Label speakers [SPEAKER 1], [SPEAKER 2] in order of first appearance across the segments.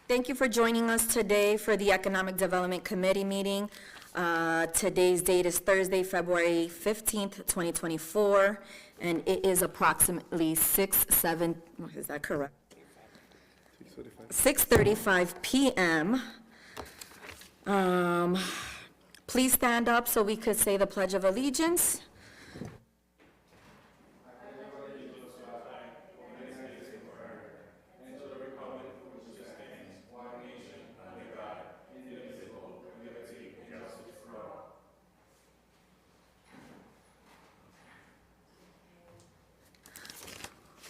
[SPEAKER 1] Thank you for joining us today for the Economic Development Committee meeting. Today's date is Thursday, February 15th, 2024, and it is approximately 6:35 p.m. Please stand up so we could say the Pledge of Allegiance.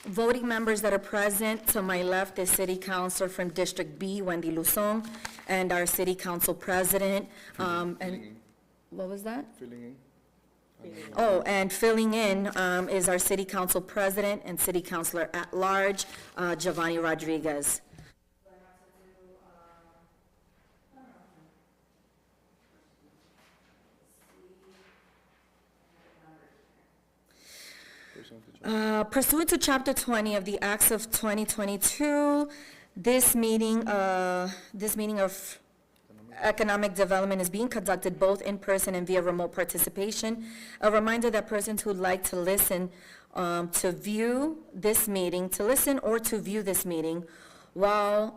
[SPEAKER 1] Voting members that are present, to my left is City Councilor from District B, Wendy Luzon, and our City Council President. And what was that?
[SPEAKER 2] Filling in.
[SPEAKER 1] Oh, and filling in is our City Council President and City Councilor at Large, Giovanni Rodriguez. Pursuant to Chapter 20 of the Acts of 2022, this meeting of Economic Development is being conducted both in person and via remote participation. A reminder that persons who would like to listen to view this meeting, to listen or to view this meeting while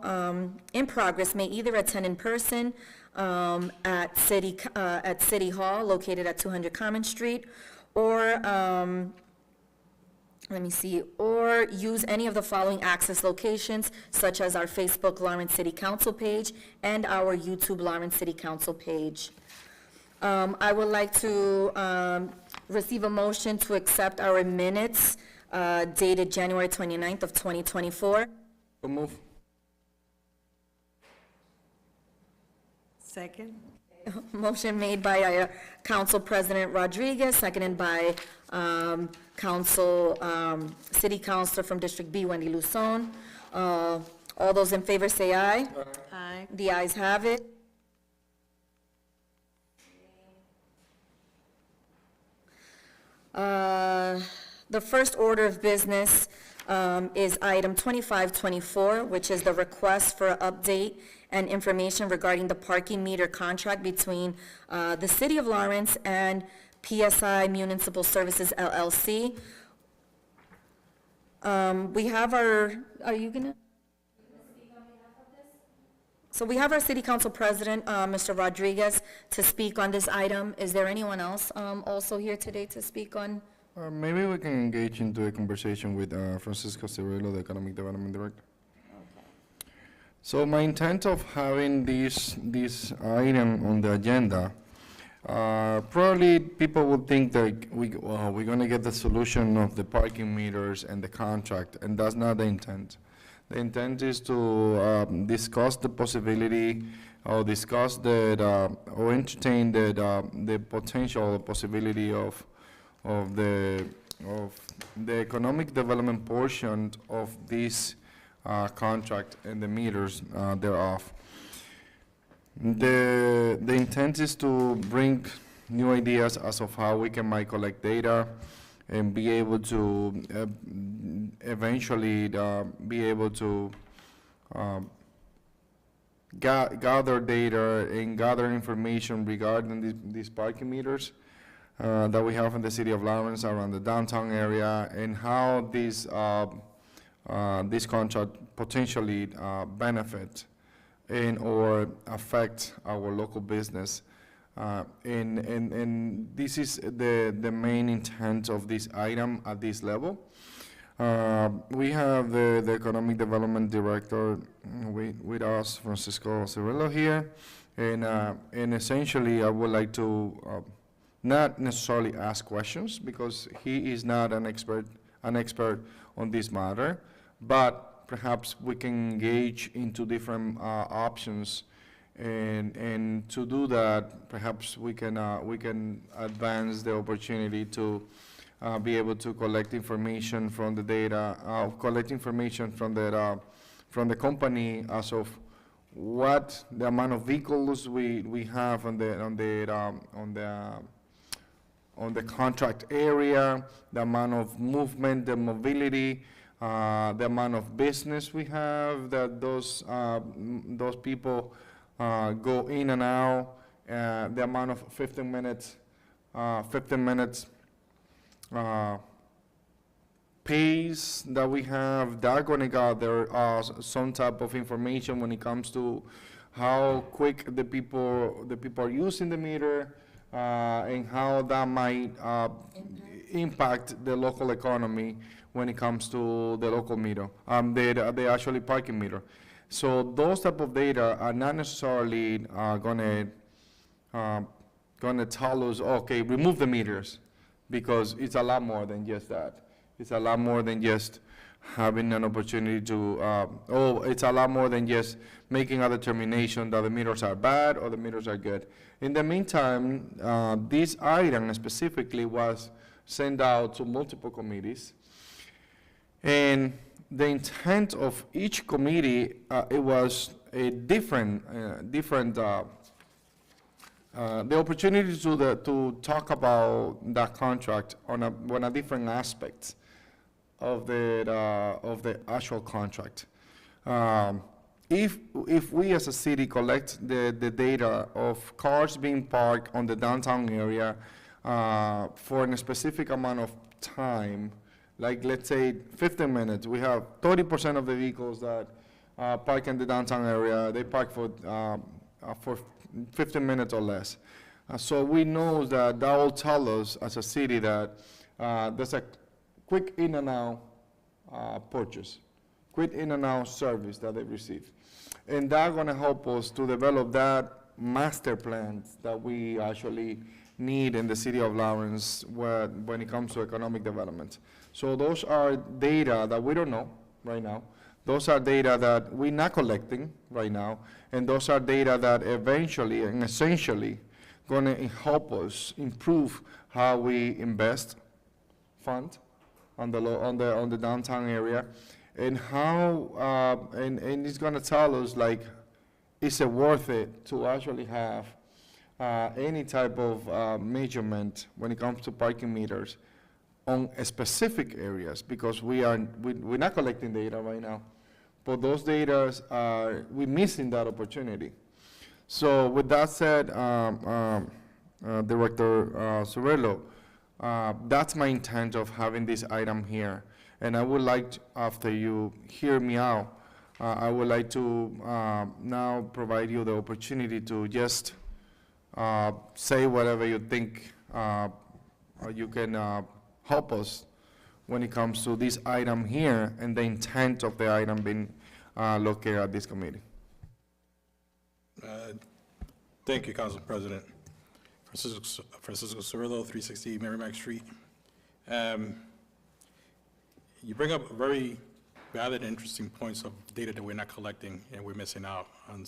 [SPEAKER 1] in progress may either attend in person at City Hall located at 200 Common Street, or or use any of the following access locations, such as our Facebook Lawrence City Council page and our YouTube Lawrence City Council page. I would like to receive a motion to accept our minutes dated January 29th of 2024.
[SPEAKER 2] So move.
[SPEAKER 3] Second.
[SPEAKER 1] Motion made by Council President Rodriguez, seconded by City Councilor from District B, Wendy Luzon. All those in favor say aye.
[SPEAKER 3] Aye.
[SPEAKER 1] The ayes have it. The first order of business is item 2524, which is the request for update and information regarding the parking meter contract between the City of Lawrence and PSI Municipal Services LLC. We have our, are you gonna? So we have our City Council President, Mr. Rodriguez, to speak on this item. Is there anyone else also here today to speak on?
[SPEAKER 2] Maybe we can engage into a conversation with Francisco Cirillo, the Economic Development Director. So my intent of having this item on the agenda, probably people would think that we're going to get the solution of the parking meters and the contract, and that's not the intent. The intent is to discuss the possibility, or discuss that, or entertain that the potential possibility of the economic development portion of this contract and the meters thereof. The intent is to bring new ideas as of how we might collect data and be able to eventually be able to gather data and gather information regarding these parking meters that we have in the City of Lawrence around the downtown area, and how this contract potentially benefit and or affect our local business. And this is the main intent of this item at this level. We have the Economic Development Director with us, Francisco Cirillo, here, and essentially I would like to not necessarily ask questions, because he is not an expert on this matter, but perhaps we can engage into different options, and to do that, perhaps we can advance the opportunity to be able to collect information from the data, collect information from the company as of what the amount of vehicles we have on the contract area, the amount of movement, the mobility, the amount of business we have, that those people go in and out, the amount of 15 minutes pace that we have, that gonna gather some type of information when it comes to how quick the people are using the meter, and how that might impact the local economy when it comes to the local meter, the actually parking meter. So those type of data are not necessarily gonna tell us, okay, remove the meters, because it's a lot more than just that. It's a lot more than just having an opportunity to, it's a lot more than just making a determination that the meters are bad or the meters are good. In the meantime, this item specifically was sent out to multiple committees. And the intent of each committee, it was a different, the opportunity to talk about that contract on a different aspect of the actual contract. If we as a city collect the data of cars being parked on the downtown area for a specific amount of time, like let's say 15 minutes, we have 30% of the vehicles that park in the downtown area, they park for 15 minutes or less. So we know that will tell us as a city that there's a quick in and out purchase, quick in and out service that they receive. And that's gonna help us to develop that master plan that we actually need in the city of Lawrence when it comes to economic development. So those are data that we don't know right now. Those are data that we're not collecting right now, and those are data that eventually and essentially gonna help us improve how we invest fund on the downtown area, and how and it's gonna tell us, like, is it worth it to actually have any type of measurement when it comes to parking meters on specific areas, because we're not collecting data right now, but those data we're missing that opportunity. So with that said, Director Cirillo, that's my intent of having this item here. And I would like, after you hear me out, I would like to now provide you the opportunity to just say whatever you think you can help us when it comes to this item here and the intent of the item being located at this committee.
[SPEAKER 3] Thank you, Council President. Francisco Cirillo, 360 Merrimack Street. You bring up very valid and interesting points of data that we're not collecting and we're missing out on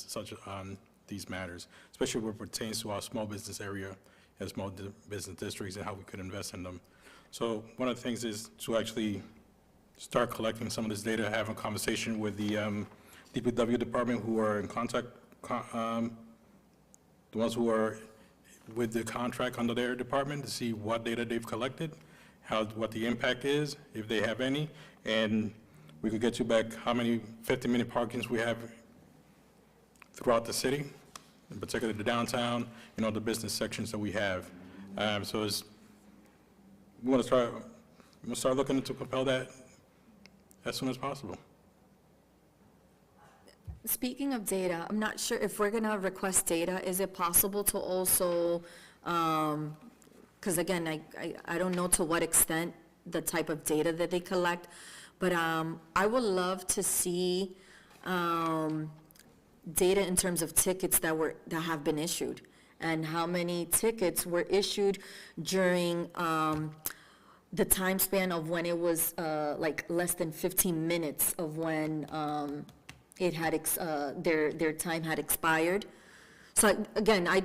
[SPEAKER 3] these matters, especially what pertains to our small business area and small business districts and how we could invest in them. So one of the things is to actually start collecting some of this data, have a conversation with the DPW department who are in contact, the ones who are with the contract under their department, to see what data they've collected, what the impact is, if they have any, and we could get you back how many 50-minute parkings we have throughout the city, in particular the downtown, and all the business sections that we have. So we want to start looking to compel that as soon as possible.
[SPEAKER 1] Speaking of data, I'm not sure if we're gonna request data, is it possible to also, because again, I don't know to what extent the type of data that they collect, but I would love to see data in terms of tickets that have been issued, and how many tickets were issued during the time span of when it was like less than 15 minutes of when it had their time had expired. So again, I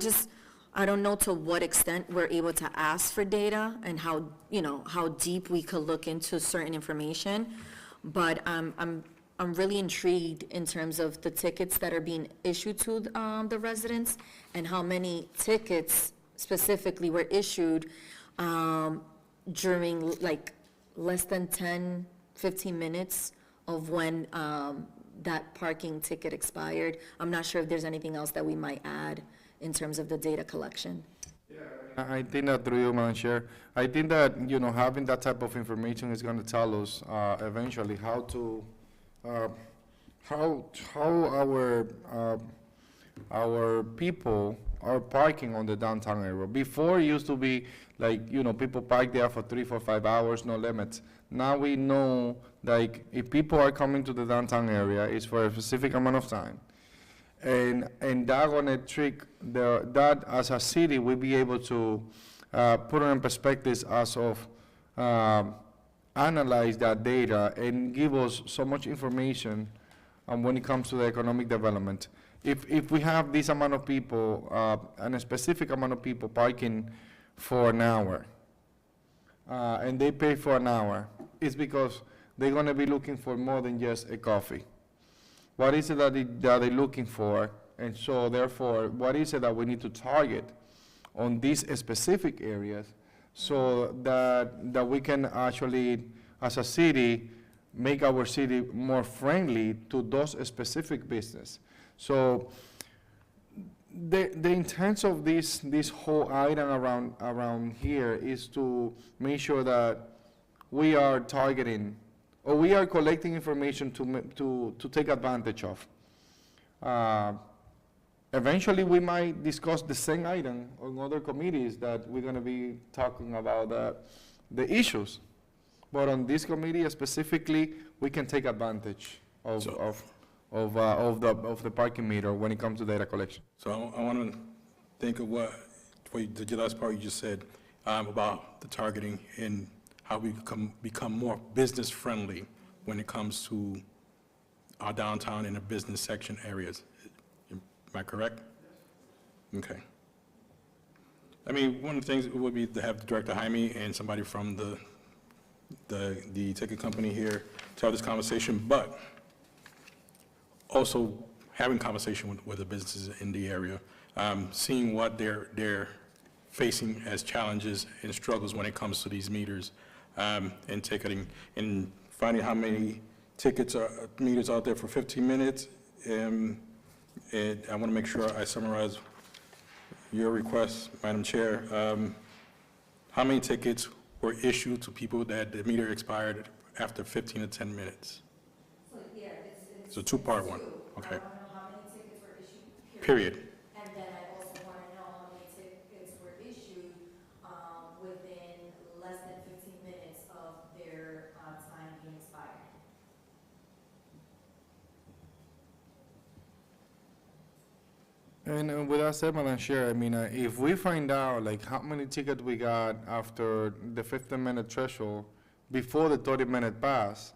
[SPEAKER 1] don't know to what extent we're able to ask for data and how deep we could look into certain information, but I'm really intrigued in terms of the tickets that are being issued to the residents, and how many tickets specifically were issued during like less than 10 15 minutes of when that parking ticket expired. I'm not sure if there's anything else that we might add in terms of the data collection.
[SPEAKER 2] I think that through you, Madam Chair, I think that, having that type of information is gonna tell us, eventually how to, how our people are parking on the downtown area. Before, it used to be like, people park there for 3, 4, 5 hours, no limits. Now we know, like, if people are coming to the downtown area, it's for a specific amount of time. And that gonna trick that as a city, we'll be able to put it in perspective as of analyze that data and give us so much information when it comes to the economic development. If we have this amount of people, and a specific amount of people parking for an hour, and they pay for an hour, it's because they're gonna be looking for more than just a coffee. What is it that they're looking for? And so therefore, what is it that we need to target on these specific areas so that we can actually, as a city, make our city more friendly to those specific business. So the intent of this whole item around here is to make sure that we are targeting, or we are collecting information to take advantage of. Eventually, we might discuss the same item on other committees that we're gonna be talking about the issues. But on this committee specifically, we can take advantage of the parking meter when it comes to data collection.
[SPEAKER 3] So I want to think of the last part you just said about the targeting and how we become more business-friendly when it comes to our downtown and the business section areas. Am I correct? Okay. I mean, one of the things would be to have Director Jaime and somebody from the ticket company here to have this conversation, but also having conversation with the businesses in the area, seeing what they're facing as challenges and struggles when it comes to these meters, and ticketing, and finding how many meters out there for 15 minutes. And I want to make sure I summarize your request, Madam Chair. How many tickets were issued to people that the meter expired after 15 to 10 minutes?
[SPEAKER 1] So, yeah,
[SPEAKER 3] It's a two-part one, okay.
[SPEAKER 1] I want to know how many tickets were issued,
[SPEAKER 3] Period.
[SPEAKER 1] And then I also want to know how many tickets were issued within less than 15 minutes of their time being expired.
[SPEAKER 2] And with that said, Madam Chair, I mean, if we find out like how many tickets we got after the 15-minute threshold before the 30-minute pass,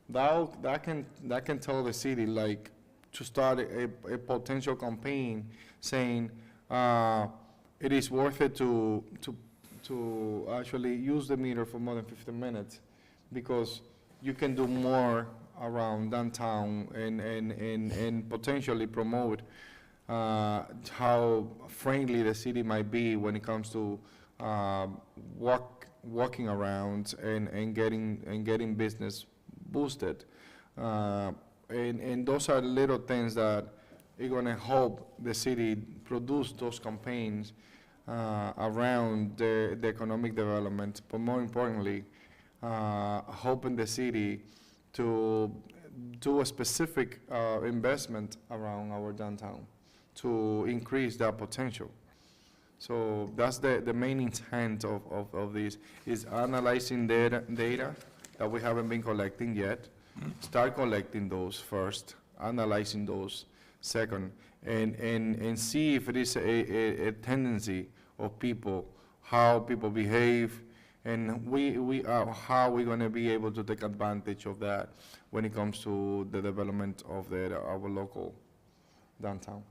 [SPEAKER 2] that can tell the city like to start a potential campaign saying it is worth it to actually use the meter for more than 15 minutes because you can do more around downtown and potentially promote how friendly the city might be when it comes to walking around and getting business boosted. And those are little things that are gonna help the city produce those campaigns around the economic development, but more importantly, helping the city to do a specific investment around our downtown to increase that potential. So that's the main intent of this, is analyzing data that we haven't been collecting yet. Start collecting those first, analyzing those second, and see if it is a tendency of people, how people behave, and how we're gonna be able to take advantage of that when it comes to the development of our local downtown.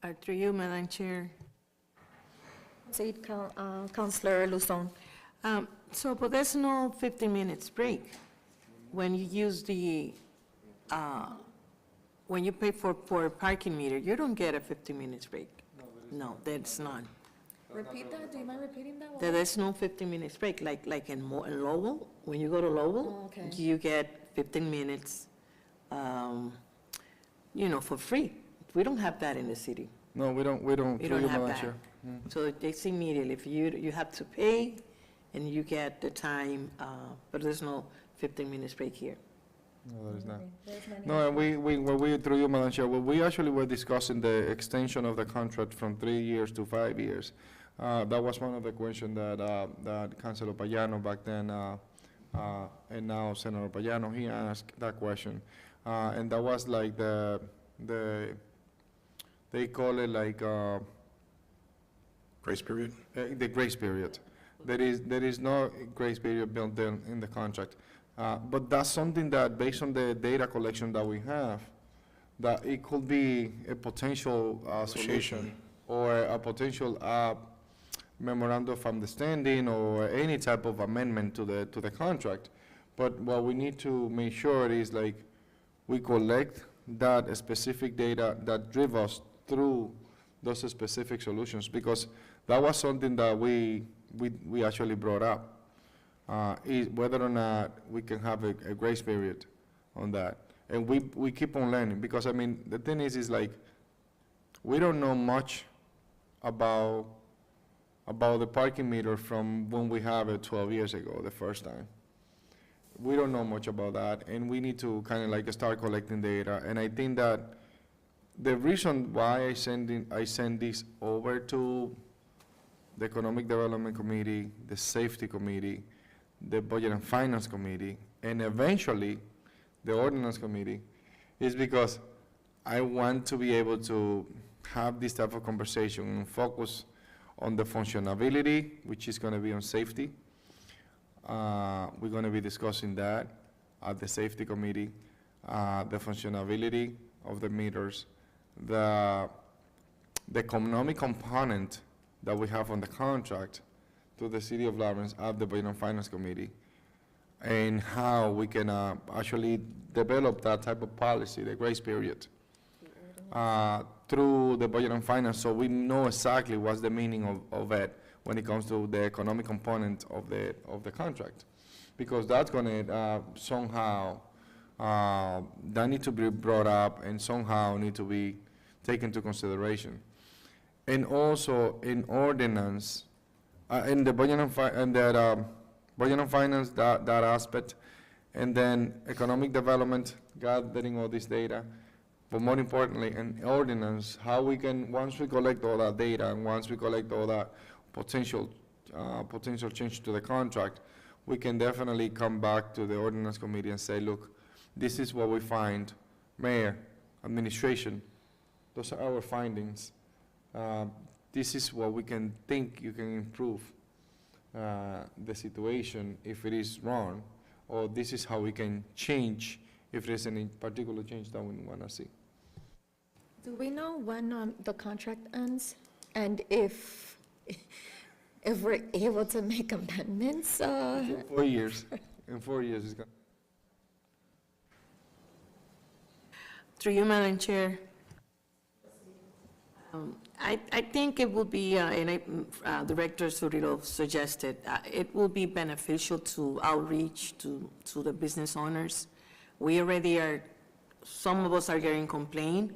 [SPEAKER 1] I agree.
[SPEAKER 4] Through you, Madam Chair.
[SPEAKER 1] Proceed, Councilor Luzon.
[SPEAKER 4] But there's no 15 minutes break when you use when you pay for a parking meter. You don't get a 15 minutes break. No, there's none.
[SPEAKER 1] Repeat that, do you mind repeating that?
[SPEAKER 4] There is no 15 minutes break, like in in Lowell, when you go to
[SPEAKER 1] Oh,
[SPEAKER 4] Lowell,
[SPEAKER 1] okay.
[SPEAKER 4] you get 15 minutes, for free. We don't have that in the city.
[SPEAKER 2] No, we don't,
[SPEAKER 4] We
[SPEAKER 2] through
[SPEAKER 4] don't
[SPEAKER 2] you,
[SPEAKER 4] have
[SPEAKER 2] Madam
[SPEAKER 4] that.
[SPEAKER 2] Chair.
[SPEAKER 4] So it's immediately, if you have to pay, and you get the time, but there's no 15 minutes break here.
[SPEAKER 2] No, there is not. No, and we, through you, Madam Chair, we actually were discussing the extension of the contract from 3 years to 5 years. That was one of the questions that Councilor Payano back then, and now Senator Payano, he asked that question. And that was like they call it like,
[SPEAKER 3] Grace period?
[SPEAKER 2] the grace period. There is no grace period built in the contract. But that's something that, based on the data collection that we have, that it could be a potential solution or a potential memorandum of understanding or any type of amendment to the contract. But what we need to make sure is like we collect that specific data that drive us through those specific solutions, because that was something that we actually brought up. Is whether or not we can have a grace period on that. And we keep on learning, because I mean, the thing is like, we don't know much about the parking meter from when we have it 12 years ago, the first time. We don't know much about that, and we need to kind of like start collecting data. And I think that the reason why I send this over to the Economic Development Committee, the Safety Committee, the Budget and Finance Committee, and eventually the Ordinance Committee, is because I want to be able to have this type of conversation and focus on the functionality, which is going to be on safety. We're going to be discussing that at the Safety Committee, the functionality of the meters, the economic component that we have on the contract to the City of Lawrence at the Budget and Finance Committee, and how we can actually develop that type of policy, the grace period, through the Budget and Finance, so we know exactly what's the meaning of it when it comes to the economic component of the contract. Because that's gonna somehow, that need to be brought up and somehow need to be taken into consideration. And also in ordinance, in the Budget and Finance, that aspect, and then economic development, gathering all this data, but more importantly, in ordinance, how we can, once we collect all that data and once we collect all that potential change to the contract, we can definitely come back to the Ordinance Committee and say, look, this is what we find, Mayor, administration, those are our findings. This is what we can think you can improve the situation if it is wrong, or this is how we can change if there's any particular change that we want to see.
[SPEAKER 1] Do we know when the contract ends? And if we're able to make amendments?
[SPEAKER 2] 4 years. In 4 years, it's going.
[SPEAKER 4] Through you, Madam Chair. I think it would be, Director Surilo suggested, it will be beneficial to outreach to the business owners. We already are, some of us are getting complaint.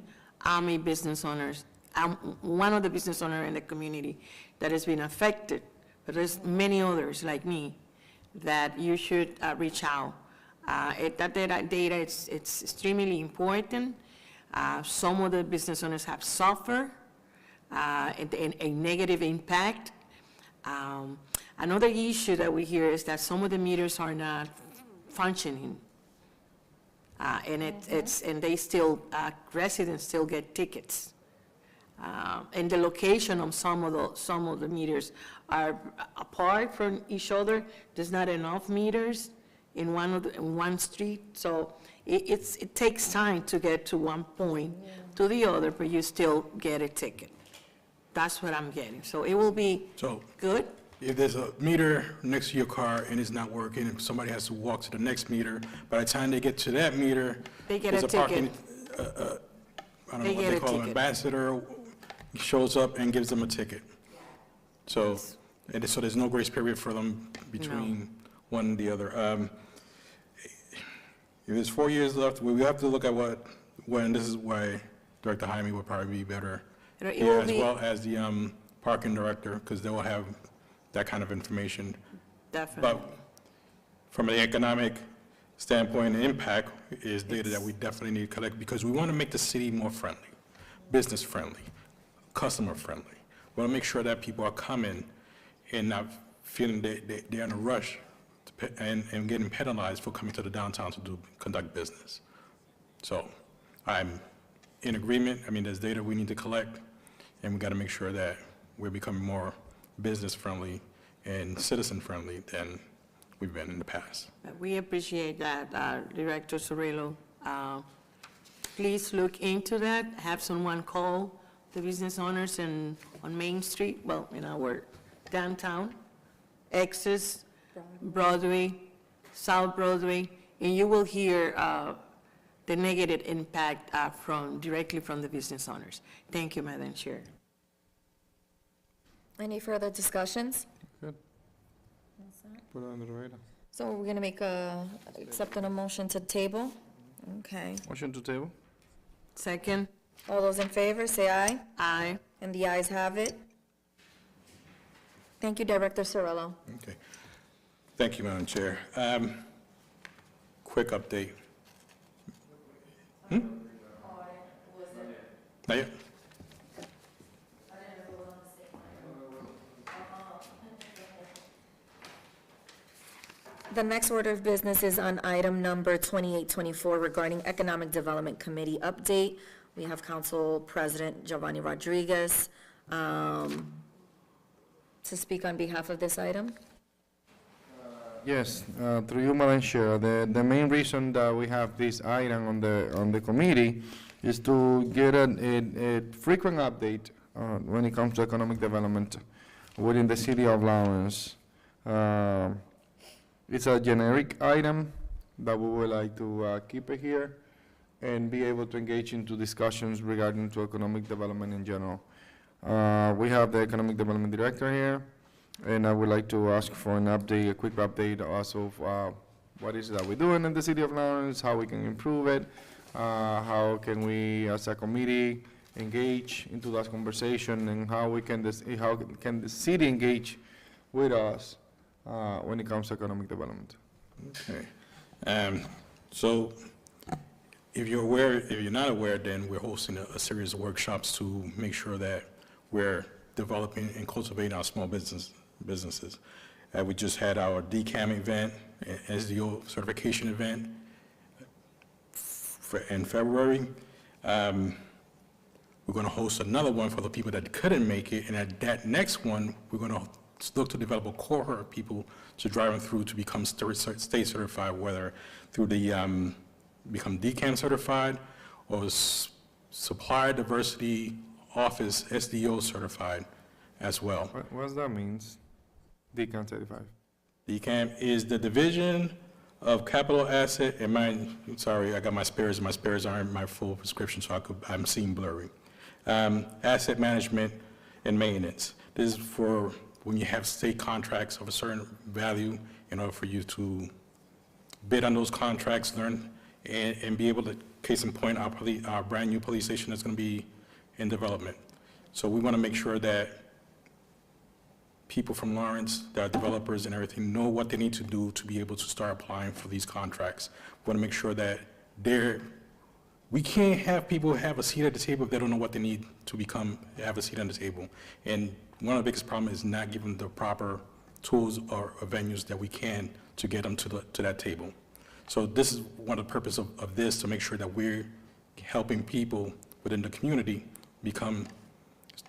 [SPEAKER 4] I'm a business owner. I'm one of the business owners in the community that has been affected, but there's many others like me that you should reach out. That data, it's extremely important. Some of the business owners have suffered a negative impact. Another issue that we hear is that some of the meters are not functioning. And and they still, residents still get tickets. And the location of some of the meters are apart from each other. There's not enough meters in one street, so it takes time to get to one point to the other, but you still get a ticket. That's what I'm getting. So it will be
[SPEAKER 3] So
[SPEAKER 4] good.
[SPEAKER 3] if there's a meter next to your car and it's not working, and somebody has to walk to the next meter, by the time they get to that meter,
[SPEAKER 4] They get
[SPEAKER 3] there's
[SPEAKER 4] a
[SPEAKER 3] parking,
[SPEAKER 4] ticket.
[SPEAKER 3] I don't
[SPEAKER 4] They
[SPEAKER 3] know what
[SPEAKER 4] get
[SPEAKER 3] they
[SPEAKER 4] a
[SPEAKER 3] call them,
[SPEAKER 4] ticket.
[SPEAKER 3] ambassador shows up and gives them a ticket. So, so there's no grace period for them between one and the other. If there's 4 years left, we have to look at when this is why Director Jaime would probably be better.
[SPEAKER 4] It
[SPEAKER 3] Yeah,
[SPEAKER 4] will
[SPEAKER 3] as
[SPEAKER 4] be-
[SPEAKER 3] well as the parking director, because they will have that kind of information.
[SPEAKER 4] Definitely.
[SPEAKER 3] But from an economic standpoint, the impact is data that we definitely need to collect, because we want to make the city more friendly, business friendly, customer friendly. We want to make sure that people are coming and not feeling they're in a rush and getting penalized for coming to the downtown to conduct business. So I'm in agreement. I mean, there's data we need to collect, and we got to make sure that we're becoming more business friendly and citizen friendly than we've been in the past.
[SPEAKER 4] We appreciate that, Director Cirillo. Please look into that, have someone call the business owners on Main Street, well, in our downtown, Exodus, Broadway, South Broadway, and you will hear the negative impact directly from the business owners. Thank you, Madam Chair.
[SPEAKER 1] Any further discussions?
[SPEAKER 2] Good. Put it on the radar.
[SPEAKER 1] So we're gonna make accepting a motion to table? Okay.
[SPEAKER 2] Motion to table?
[SPEAKER 4] Second,
[SPEAKER 1] All those in favor, say aye.
[SPEAKER 4] aye.
[SPEAKER 1] And the ayes have it. Thank you, Director Cirillo.
[SPEAKER 3] Okay. Thank you, Madam Chair. Quick update. Not yet?
[SPEAKER 1] The next order of business is on item number 2824 regarding Economic Development Committee update. We have Council President Giovanni Rodriguez to speak on behalf of this item.
[SPEAKER 2] Yes, through you, Madam Chair, the main reason that we have this item on the committee is to get a frequent update when it comes to economic development within the city of Lawrence. It's a generic item that we would like to keep it here and be able to engage into discussions regarding to economic development in general. We have the Economic Development Director here, and I would like to ask for an update, a quick update also of what is it that we're doing in the city of Lawrence, how we can improve it, how can we as a committee engage into that conversation, and how can the city engage with us when it comes to economic development.
[SPEAKER 3] Okay. So if you're aware, if you're not aware, then we're hosting a series of workshops to make sure that we're developing and cultivating our small businesses. We just had our DCAM event, SDO certification event in February. We're going to host another one for the people that couldn't make it, and at that next one, we're going to look to develop a cohort of people to drive them through to become state certified, whether through the become DCAM certified or Supplier Diversity Office SDO certified as well.
[SPEAKER 2] What does that mean? DCAM 35.
[SPEAKER 3] DCAM is the Division of Capital Asset, and sorry, I got my spares, and my spares aren't my full prescription, so I'm seeing blurry. Asset Management and Maintenance. This is for when you have state contracts of a certain value, in order for you to bid on those contracts, learn, and be able to, case in point, our brand-new police station that's going to be in development. So we want to make sure that people from Lawrence, that are developers and everything, know what they need to do to be able to start applying for these contracts. We want to make sure that we can't have people have a seat at the table if they don't know what they need to have a seat on the table. And one of the biggest problems is not giving the proper tools or venues that we can to get them to that table. So this is one of the purpose of this, to make sure that we're helping people within the community become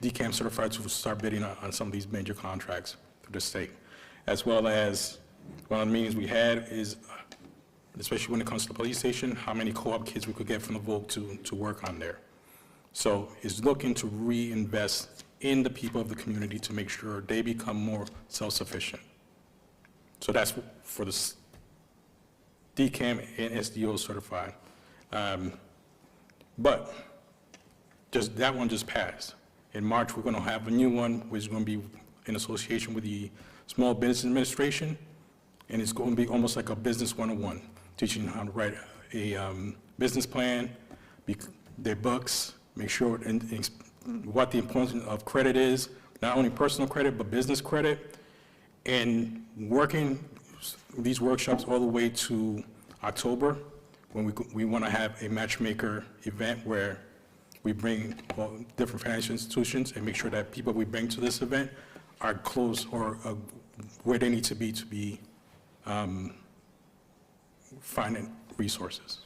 [SPEAKER 3] DCAM certified to start bidding on some of these major contracts through the state. As well as, one of the meetings we had is, especially when it comes to the police station, how many co-op kids we could get from the Vogue to work on there. So it's looking to reinvest in the people of the community to make sure they become more self-sufficient. So that's for the DCAM and SDO certified. But just that one just passed. In March, we're going to have a new one, which is going to be in association with the Small Business Administration, and it's going to be almost like a business 101, teaching how to write a business plan, their books, make sure and what the importance of credit is, not only personal credit, but business credit, and working these workshops all the way to October, when we want to have a matchmaker event where we bring different financial institutions and make sure that people we bring to this event are close or where they need to be finding resources.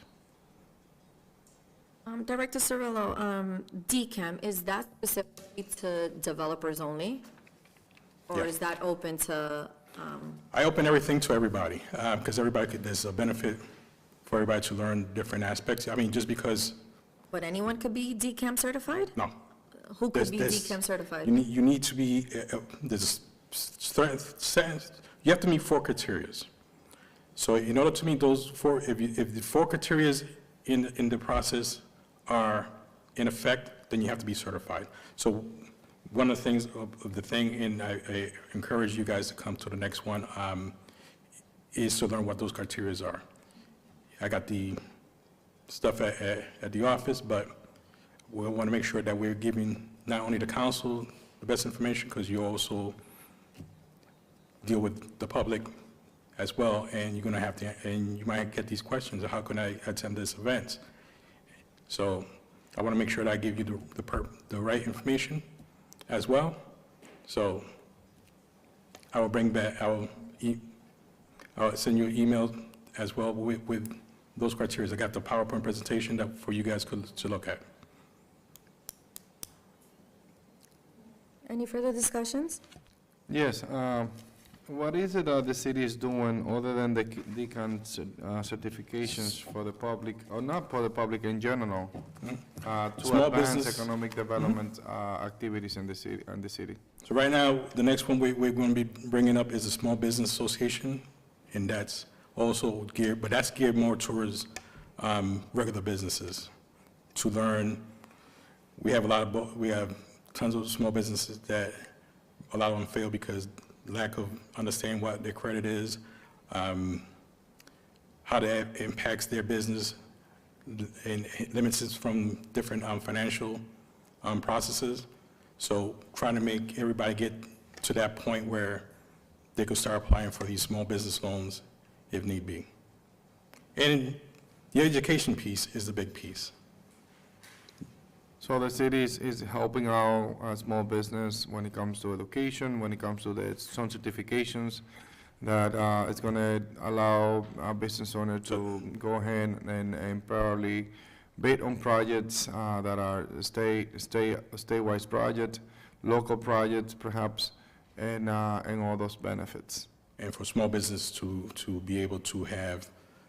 [SPEAKER 1] Director Cirillo, DCAM, is that specifically to developers only? Or
[SPEAKER 3] Yeah.
[SPEAKER 1] is that open to,
[SPEAKER 3] I open everything to everybody, because there's a benefit for everybody to learn different aspects. I mean, just because,
[SPEAKER 1] but anyone could be DCAM certified?
[SPEAKER 3] no.
[SPEAKER 1] Who could be
[SPEAKER 3] There's-
[SPEAKER 1] DCAM certified?
[SPEAKER 3] You need to be, you have to meet 4 criterias. So in order to meet those 4, if the 4 criterias in the process are in effect, then you have to be certified. So one of the things, and I encourage you guys to come to the next one, is to learn what those criterias are. I got the stuff at the office, but we want to make sure that we're giving not only the council the best information, because you also deal with the public as well, and you're going to have to, and you might get these questions, how can I attend this event? So I want to make sure that I give you the right information as well. So I will bring back, I'll send you an email as well with those criteria. I got the PowerPoint presentation that for you guys to look at.
[SPEAKER 1] Any further discussions?
[SPEAKER 2] Yes, what is it that the city is doing other than the DCAN certifications for the public, or not for the public in general, to
[SPEAKER 3] Small
[SPEAKER 2] advance
[SPEAKER 3] business.
[SPEAKER 2] economic development activities in the city?
[SPEAKER 3] So right now, the next one we're going to be bringing up is the Small Business Association, and that's also geared, but that's geared more towards regular businesses to learn. We have tons of small businesses that a lot of them fail because lack of understanding what their credit is, how that impacts their business, and limits it from different financial processes. So trying to make everybody get to that point where they could start applying for these small business loans if need be. And the education piece is the big piece.
[SPEAKER 2] So the city is helping out small business when it comes to education, when it comes to some certifications that it's going to allow a business owner to go ahead and probably bid on projects that are statewide projects, local projects perhaps, and all those benefits.
[SPEAKER 3] And for small business to be able to have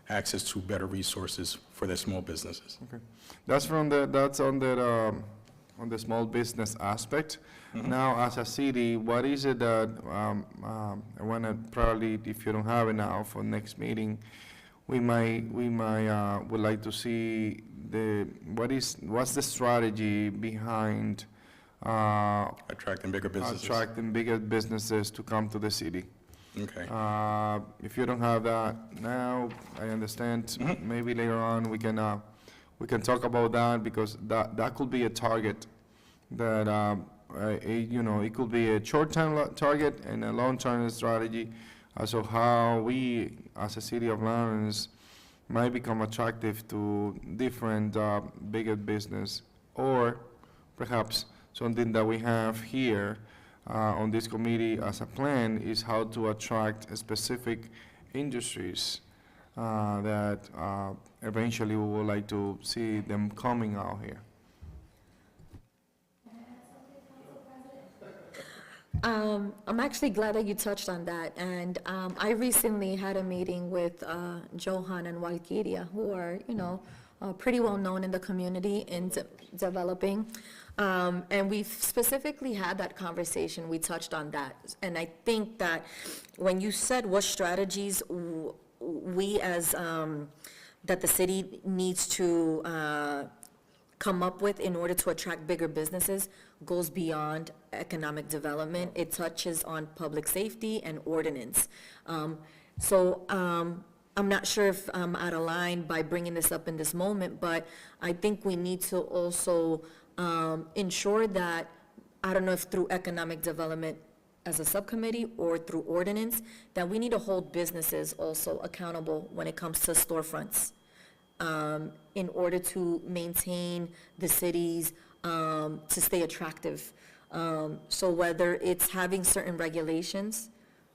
[SPEAKER 3] access to better resources for their small businesses.
[SPEAKER 2] Okay, that's on the small business aspect. Now, as a city, what is it that I want to probably, if you don't have it now for next meeting, we might would like to see what's the strategy behind
[SPEAKER 3] Attracting bigger businesses.
[SPEAKER 2] attracting bigger businesses to come to the city.
[SPEAKER 3] Okay.
[SPEAKER 2] If you don't have that now, I understand, maybe later on, we can talk about that, because that could be a target that, it could be a short-term target and a long-term strategy as to how we, as a city of Lawrence, might become attractive to different bigger business, or perhaps something that we have here on this committee as a plan is how to attract specific industries that eventually we would like to see them coming out here.
[SPEAKER 1] I'm actually glad that you touched on that, and I recently had a meeting with Johan and Walkiria, who are, pretty well known in the community in developing, and we've specifically had that conversation. We touched on that, and I think that when you said what strategies we as that the city needs to come up with in order to attract bigger businesses goes beyond economic development. It touches on public safety and ordinance. I'm not sure if I'm out of line by bringing this up in this moment, but I think we need to also ensure that, I don't know if through economic development as a subcommittee or through ordinance, that we need to hold businesses also accountable when it comes to storefronts, in order to maintain the cities, to stay attractive. So whether it's having certain regulations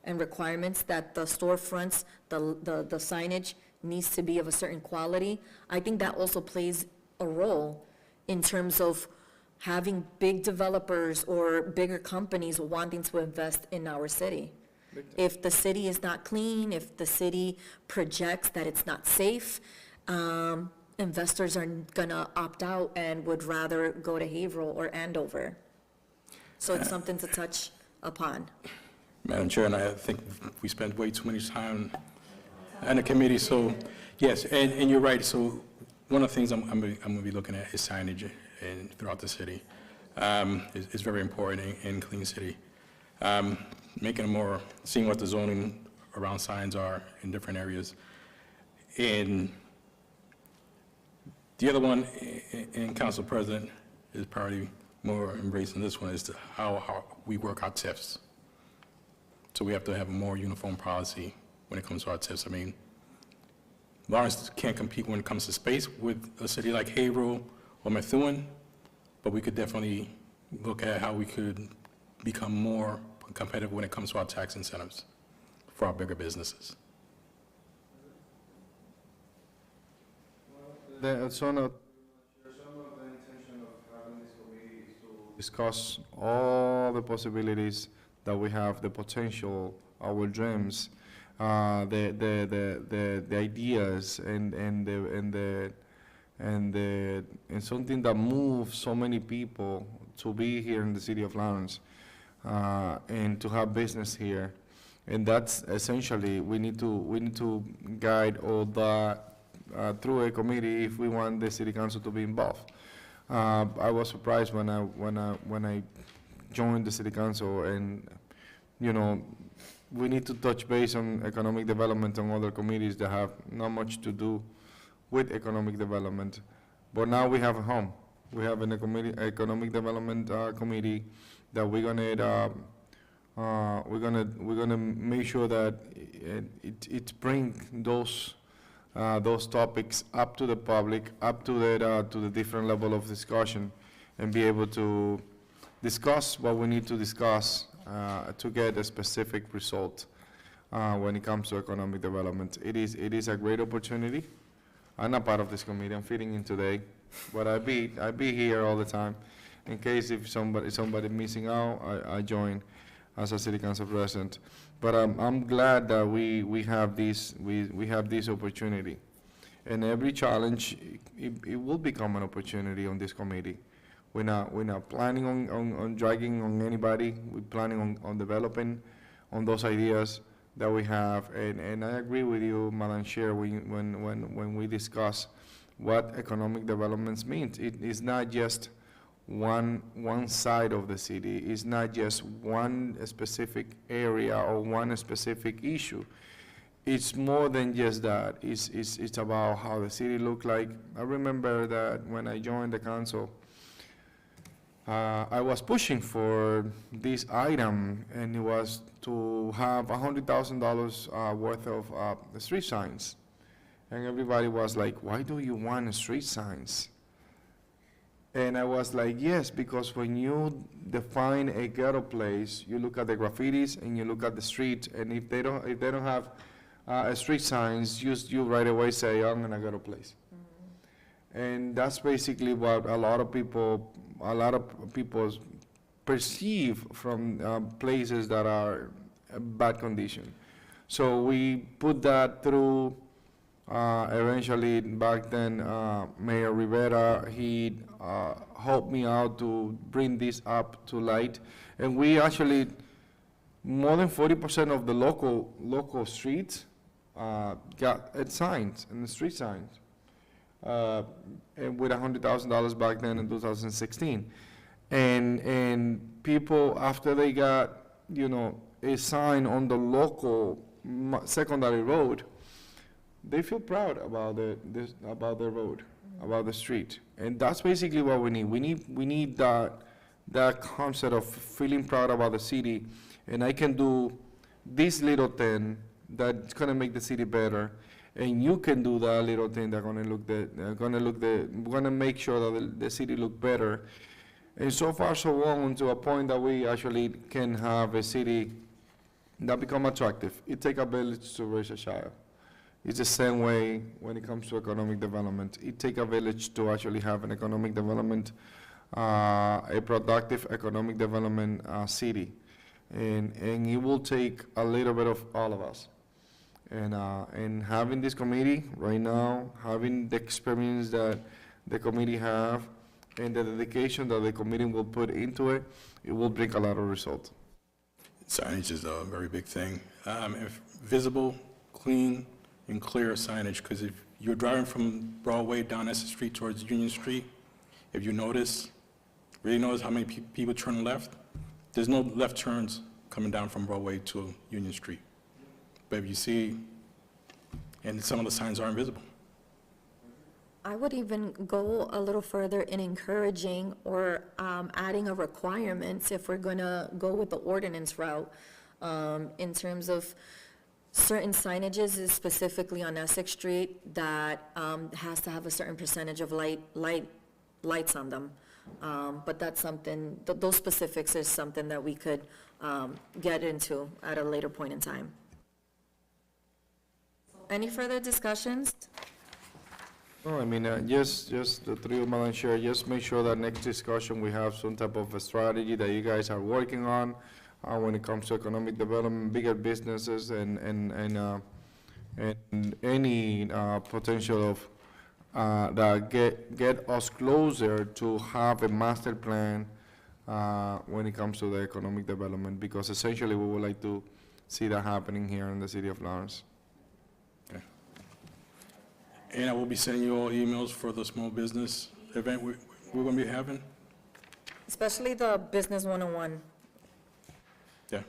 [SPEAKER 1] and requirements that the storefronts, the signage needs to be of a certain quality, I think that also plays a role in terms of having big developers or bigger companies wanting to invest in our city. If the city is not clean, if the city projects that it's not safe, investors are gonna opt out and would rather go to Haverhill or Andover. So it's something to touch upon.
[SPEAKER 3] Madam Chair, and I think we spent way too much time on the committee, so, yes, and you're right, so one of the things I'm gonna be looking at is signage and throughout the city. It's very important in Clean City. Making it more, seeing what the zoning around signs are in different areas. And the other one, and Council President is probably more embracing this one, is how we work our TIFs. So we have to have a more uniform policy when it comes to our TIFs. I mean, Lawrence can't compete when it comes to space with a city like Haverhill or Methuen, but we could definitely look at how we could become more competitive when it comes to our tax incentives for our bigger businesses.
[SPEAKER 2] Some of the intention of having this committee is to discuss all the possibilities that we have, the potential, our dreams, the ideas, and something that moves so many people to be here in the city of Lawrence, and to have business here. And that's essentially, we need to guide all that through a committee if we want the city council to be involved. I was surprised when I joined the city council, and we need to touch base on economic development and other committees that have not much to do with economic development. But now we have a home. We have an economic development committee that we're gonna make sure that it bring those topics up to the public, up to the different level of discussion, and be able to discuss what we need to discuss to get a specific result when it comes to economic development. It is a great opportunity. I'm not part of this committee. I'm fitting in today, but I be here all the time in case if somebody missing out. I join as a city council president. But I'm glad that we have this opportunity, and every challenge it will become an opportunity on this committee. We're not planning on dragging on anybody. We're planning on developing on those ideas that we have. And I agree with you, Madam Chair, when we discuss what economic development means. It is not just one side of the city. It's not just one specific area or one specific issue. It's more than just that. It's about how the city look like. I remember that when I joined the council, I was pushing for this item, and it was to have $100,000 worth of street signs. And everybody was like, why do you want street signs? And I was like, yes, because when you define a ghetto place, you look at the graffitis and you look at the street, and if they don't have street signs, you right away say, I'm in a ghetto place. Mm-hmm. And that's basically what a lot of people perceive from places that are bad condition. So we put that through. Eventually, back then, Mayor Rivera, he helped me out to bring this up to light, and we actually, more than 40% of the local streets got signs, and the street signs. and with $100,000 back then in 2016. And people, after they got, a sign on the local secondary road, they feel proud about about the road, about the street. And that's basically what we need. We need that concept of feeling proud about the city, and I can do this little thing that's gonna make the city better, and you can do that little thing that's gonna make sure that the city look better. And so far, so on, to a point that we actually can have a city that become attractive. It take a village to raise a child. It's the same way when it comes to economic development. It take a village to actually have an economic development, a productive economic development city. And it will take a little bit of all of us. And having this committee right now, having the experience that the committee have, and the dedication that the committee will put into it, it will bring a lot of results.
[SPEAKER 3] Signage is a very big thing. If visible, clean, and clear signage, because if you're driving from Broadway down Essex Street towards Union Street, if you really notice how many people turn left, there's no left turns coming down from Broadway to Union Street. But if you see, and some of the signs are invisible.
[SPEAKER 1] I would even go a little further in encouraging or adding a requirement if we're gonna go with the ordinance route, in terms of certain signages, is specifically on Essex Street, that has to have a certain percentage of lights on them. But that's something, those specifics is something that we could get into at a later point in time. Any further discussions?
[SPEAKER 2] No, I mean, just the three of Madam Chair, just make sure that next discussion, we have some type of a strategy that you guys are working on when it comes to economic development, bigger businesses, and any potential of that get us closer to have a master plan when it comes to the economic development, because essentially we would like to see that happening here in the city of Lawrence.
[SPEAKER 3] And I will be sending you all emails for the small business event we're going to be having.
[SPEAKER 1] Especially the Business 101.
[SPEAKER 3] Yeah.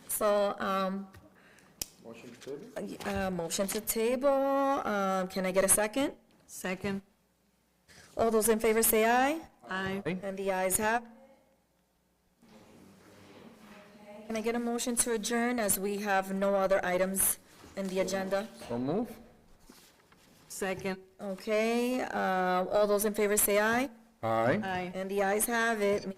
[SPEAKER 1] So, motion to table, can I get a second?
[SPEAKER 4] Second.
[SPEAKER 1] All those in favor say aye,
[SPEAKER 4] Aye.
[SPEAKER 1] and the ayes have. Can I get a motion to adjourn, as we have no other items in the agenda?
[SPEAKER 2] So move.
[SPEAKER 4] Second.
[SPEAKER 1] Okay, all those in favor say aye,
[SPEAKER 2] Aye.
[SPEAKER 4] Aye.
[SPEAKER 1] and the ayes have it.